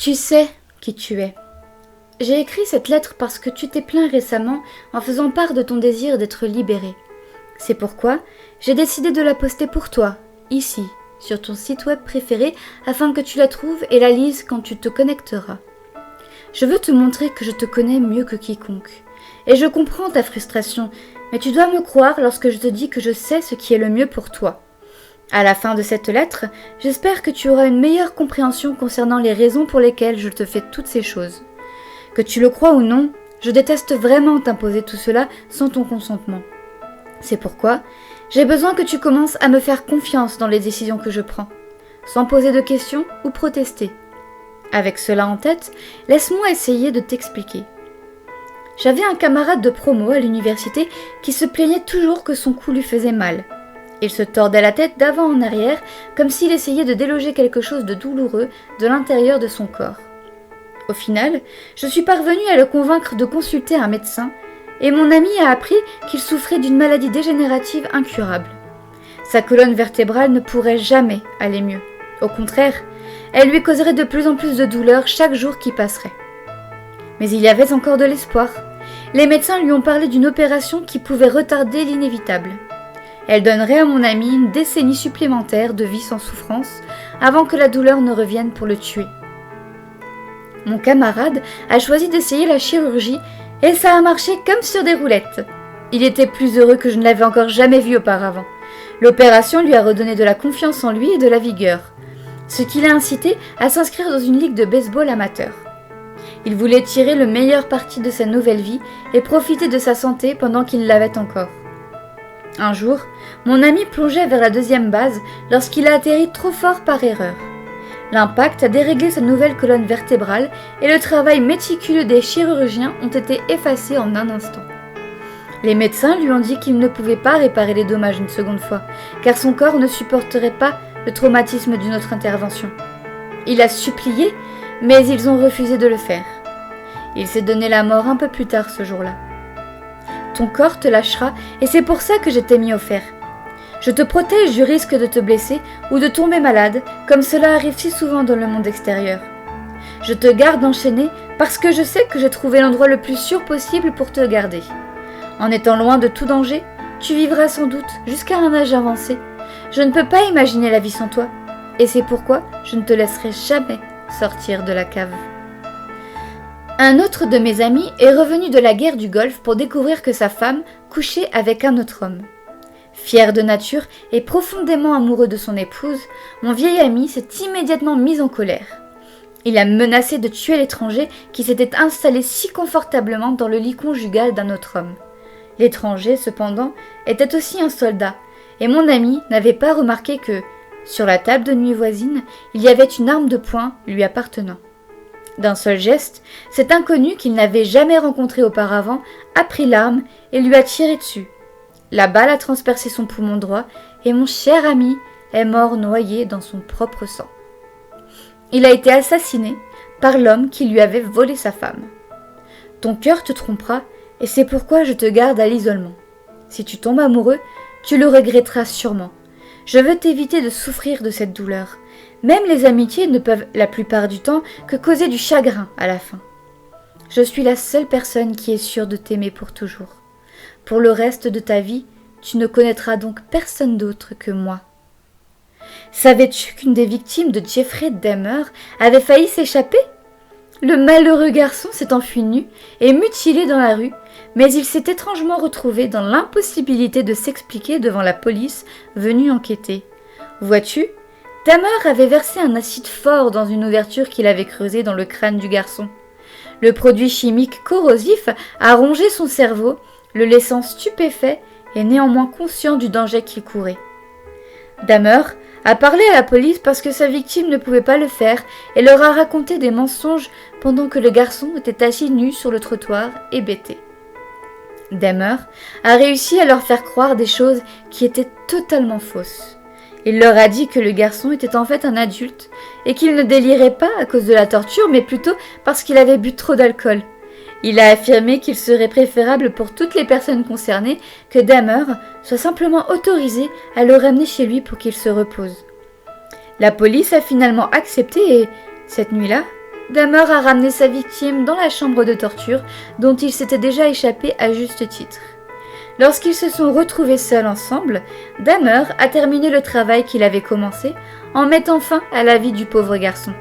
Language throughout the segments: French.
Tu sais qui tu es. J'ai écrit cette lettre parce que tu t'es plaint récemment en faisant part de ton désir d'être libéré. C'est pourquoi j'ai décidé de la poster pour toi, ici, sur ton site web préféré, afin que tu la trouves et la lises quand tu te connecteras. Je veux te montrer que je te connais mieux que quiconque. Et je comprends ta frustration, mais tu dois me croire lorsque je te dis que je sais ce qui est le mieux pour toi. À la fin de cette lettre, j'espère que tu auras une meilleure compréhension concernant les raisons pour lesquelles je te fais toutes ces choses. Que tu le crois ou non, je déteste vraiment t'imposer tout cela sans ton consentement. C'est pourquoi j'ai besoin que tu commences à me faire confiance dans les décisions que je prends, sans poser de questions ou protester. Avec cela en tête, laisse-moi essayer de t'expliquer. J'avais un camarade de promo à l'université qui se plaignait toujours que son cou lui faisait mal. Il se tordait la tête d'avant en arrière, comme s'il essayait de déloger quelque chose de douloureux de l'intérieur de son corps. Au final, je suis parvenue à le convaincre de consulter un médecin, et mon ami a appris qu'il souffrait d'une maladie dégénérative incurable. Sa colonne vertébrale ne pourrait jamais aller mieux. Au contraire, elle lui causerait de plus en plus de douleurs chaque jour qui passerait. Mais il y avait encore de l'espoir. Les médecins lui ont parlé d'une opération qui pouvait retarder l'inévitable. Elle donnerait à mon ami une décennie supplémentaire de vie sans souffrance avant que la douleur ne revienne pour le tuer. Mon camarade a choisi d'essayer la chirurgie et ça a marché comme sur des roulettes. Il était plus heureux que je ne l'avais encore jamais vu auparavant. L'opération lui a redonné de la confiance en lui et de la vigueur, ce qui l'a incité à s'inscrire dans une ligue de baseball amateur. Il voulait tirer le meilleur parti de sa nouvelle vie et profiter de sa santé pendant qu'il l'avait encore. Un jour, mon ami plongeait vers la deuxième base lorsqu'il a atterri trop fort par erreur. L'impact a déréglé sa nouvelle colonne vertébrale et le travail méticuleux des chirurgiens ont été effacés en un instant. Les médecins lui ont dit qu'il ne pouvait pas réparer les dommages une seconde fois, car son corps ne supporterait pas le traumatisme d'une autre intervention. Il a supplié, mais ils ont refusé de le faire. Il s'est donné la mort un peu plus tard ce jour-là. Ton corps te lâchera et c'est pour ça que je t'ai mis au fer. Je te protège du risque de te blesser ou de tomber malade, comme cela arrive si souvent dans le monde extérieur. Je te garde enchaîné parce que je sais que j'ai trouvé l'endroit le plus sûr possible pour te garder. En étant loin de tout danger, tu vivras sans doute jusqu'à un âge avancé. Je ne peux pas imaginer la vie sans toi, et c'est pourquoi je ne te laisserai jamais sortir de la cave. Un autre de mes amis est revenu de la guerre du Golfe pour découvrir que sa femme couchait avec un autre homme. Fier de nature et profondément amoureux de son épouse, mon vieil ami s'est immédiatement mis en colère. Il a menacé de tuer l'étranger qui s'était installé si confortablement dans le lit conjugal d'un autre homme. L'étranger, cependant, était aussi un soldat, et mon ami n'avait pas remarqué que, sur la table de nuit voisine, il y avait une arme de poing lui appartenant. D'un seul geste, cet inconnu qu'il n'avait jamais rencontré auparavant a pris l'arme et lui a tiré dessus. La balle a transpercé son poumon droit et mon cher ami est mort noyé dans son propre sang. Il a été assassiné par l'homme qui lui avait volé sa femme. Ton cœur te trompera et c'est pourquoi je te garde à l'isolement. Si tu tombes amoureux, tu le regretteras sûrement. Je veux t'éviter de souffrir de cette douleur. Même les amitiés ne peuvent la plupart du temps que causer du chagrin à la fin. Je suis la seule personne qui est sûre de t'aimer pour toujours. Pour le reste de ta vie, tu ne connaîtras donc personne d'autre que moi. Savais-tu qu'une des victimes de Jeffrey Dahmer avait failli s'échapper ? Le malheureux garçon s'est enfui nu et mutilé dans la rue, mais il s'est étrangement retrouvé dans l'impossibilité de s'expliquer devant la police venue enquêter. Vois-tu ? Dahmer avait versé un acide fort dans une ouverture qu'il avait creusée dans le crâne du garçon. Le produit chimique corrosif a rongé son cerveau, le laissant stupéfait et néanmoins conscient du danger qu'il courait. Dahmer a parlé à la police parce que sa victime ne pouvait pas le faire et leur a raconté des mensonges pendant que le garçon était assis nu sur le trottoir, hébété. Dahmer a réussi à leur faire croire des choses qui étaient totalement fausses. Il leur a dit que le garçon était en fait un adulte et qu'il ne délirait pas à cause de la torture, mais plutôt parce qu'il avait bu trop d'alcool. Il a affirmé qu'il serait préférable pour toutes les personnes concernées que Dahmer soit simplement autorisé à le ramener chez lui pour qu'il se repose. La police a finalement accepté et, cette nuit-là, Dahmer a ramené sa victime dans la chambre de torture dont il s'était déjà échappé à juste titre. Lorsqu'ils se sont retrouvés seuls ensemble, Dahmer a terminé le travail qu'il avait commencé en mettant fin à la vie du pauvre garçon.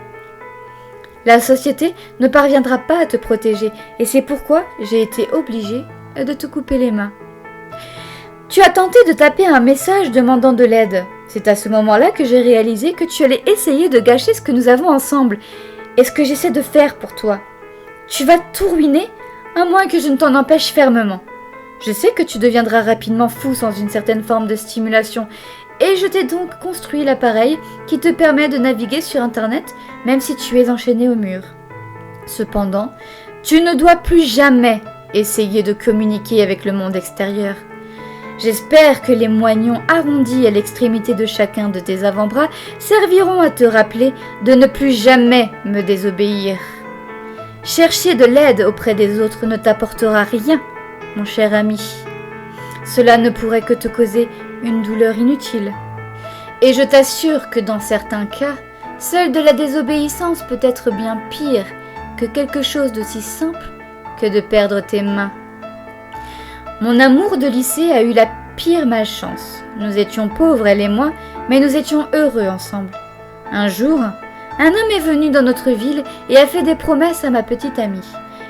La société ne parviendra pas à te protéger et c'est pourquoi j'ai été obligée de te couper les mains. Tu as tenté de taper un message demandant de l'aide. C'est à ce moment-là que j'ai réalisé que tu allais essayer de gâcher ce que nous avons ensemble et ce que j'essaie de faire pour toi. Tu vas tout ruiner, à moins que je ne t'en empêche fermement. Je sais que tu deviendras rapidement fou sans une certaine forme de stimulation, et je t'ai donc construit l'appareil qui te permet de naviguer sur Internet même si tu es enchaîné au mur. Cependant, tu ne dois plus jamais essayer de communiquer avec le monde extérieur. J'espère que les moignons arrondis à l'extrémité de chacun de tes avant-bras serviront à te rappeler de ne plus jamais me désobéir. Chercher de l'aide auprès des autres ne t'apportera rien, mon cher ami. Cela ne pourrait que te causer une douleur inutile. Et je t'assure que dans certains cas, seule de la désobéissance peut être bien pire que quelque chose d'aussi simple que de perdre tes mains. Mon amour de lycée a eu la pire malchance. Nous étions pauvres, elle et moi, mais nous étions heureux ensemble. Un jour, un homme est venu dans notre ville et a fait des promesses à ma petite amie.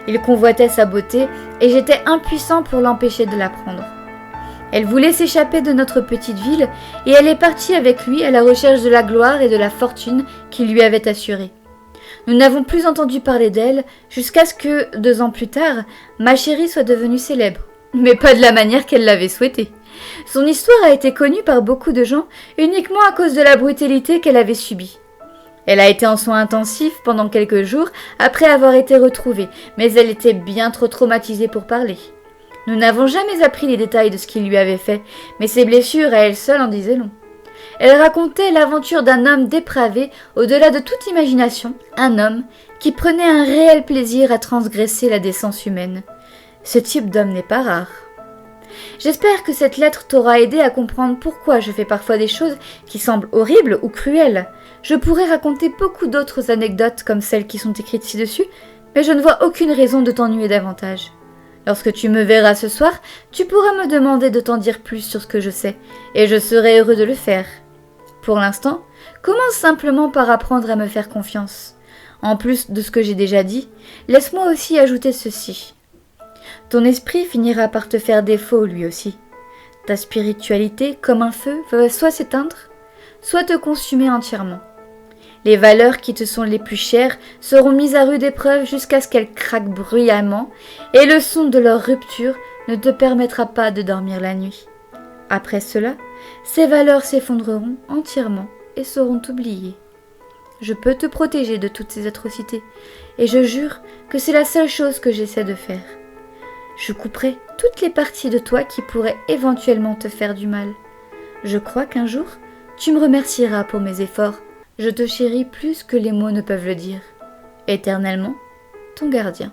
Il convoitait sa beauté et j'étais impuissant pour l'empêcher de la prendre. Elle voulait s'échapper de notre petite ville et elle est partie avec lui à la recherche de la gloire et de la fortune qu'il lui avait assurée. Nous n'avons plus entendu parler d'elle jusqu'à ce que, 2 ans plus tard, ma chérie soit devenue célèbre. Mais pas de la manière qu'elle l'avait souhaité. Son histoire a été connue par beaucoup de gens uniquement à cause de la brutalité qu'elle avait subie. Elle a été en soins intensifs pendant quelques jours après avoir été retrouvée, mais elle était bien trop traumatisée pour parler. Nous n'avons jamais appris les détails de ce qu'il lui avait fait, mais ses blessures à elle seule en disaient long. Elle racontait l'aventure d'un homme dépravé au-delà de toute imagination, un homme qui prenait un réel plaisir à transgresser la décence humaine. Ce type d'homme n'est pas rare. J'espère que cette lettre t'aura aidé à comprendre pourquoi je fais parfois des choses qui semblent horribles ou cruelles. Je pourrais raconter beaucoup d'autres anecdotes comme celles qui sont écrites ci-dessus, mais je ne vois aucune raison de t'ennuyer davantage. Lorsque tu me verras ce soir, tu pourras me demander de t'en dire plus sur ce que je sais, et je serai heureux de le faire. Pour l'instant, commence simplement par apprendre à me faire confiance. En plus de ce que j'ai déjà dit, laisse-moi aussi ajouter ceci. Ton esprit finira par te faire défaut lui aussi. Ta spiritualité, comme un feu, va soit s'éteindre, soit te consumer entièrement. Les valeurs qui te sont les plus chères seront mises à rude épreuve jusqu'à ce qu'elles craquent bruyamment, et le son de leur rupture ne te permettra pas de dormir la nuit. Après cela, ces valeurs s'effondreront entièrement et seront oubliées. Je peux te protéger de toutes ces atrocités, et je jure que c'est la seule chose que j'essaie de faire. Je couperai toutes les parties de toi qui pourraient éventuellement te faire du mal. Je crois qu'un jour, tu me remercieras pour mes efforts. Je te chéris plus que les mots ne peuvent le dire. Éternellement, ton gardien.